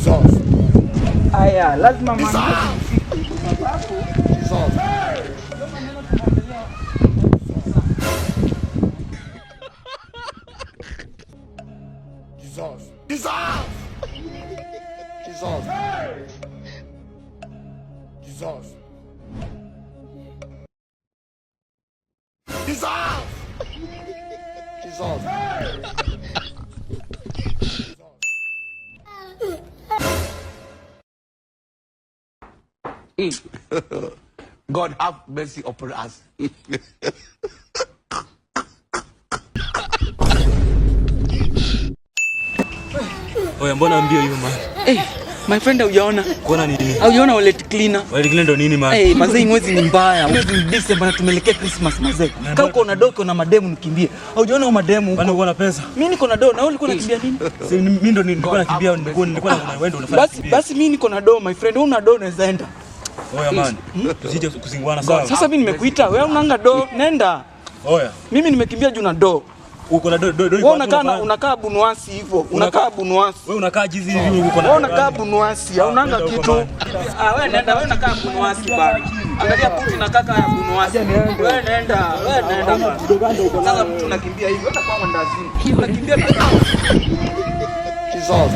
Jesus. Aya, lazima Jesus. Jesus. Jesus. Jesus. Jesus. Jesus. Jesus. God have mercy upon us. Oya, mbona mbio hiyo man? My friend, hujaona? Kuona nini? Hujaona wallet cleaner? Wallet cleaner ndo nini man? Mazee, mwezi ni mbaya. Mwezi ni December na tumelekea Christmas mazee. Kama uko na doko na mademu nikimbie. Hujaona au mademu huko? Bana uko na pesa? Mimi niko na do, na wewe ulikuwa unakimbia nini? Mimi ndo nilikuwa nakimbia, nilikuwa na wewe unafanya. Basi mimi niko na do my friend. Wewe una do unaweza enda. Oya man, tusije kusinguana sawa. Sasa mimi nimekuita, wewe unanga do, nenda. Oya. Mimi nimekimbia juu na do. Uko na do. Wewe unakaa bunuasi hivyo. Unakaa bunuasi. Wewe unakaa jizi hivi uko na. Wewe unakaa bunuasi, haunanga kitu. Wewe nenda, wewe unakaa bunuasi bana. Angalia puti na kaka ya bunuasi. Wewe nenda. Sasa mtu unakimbia hivi, hata kwa mwandazimu. Unakimbia Jesus.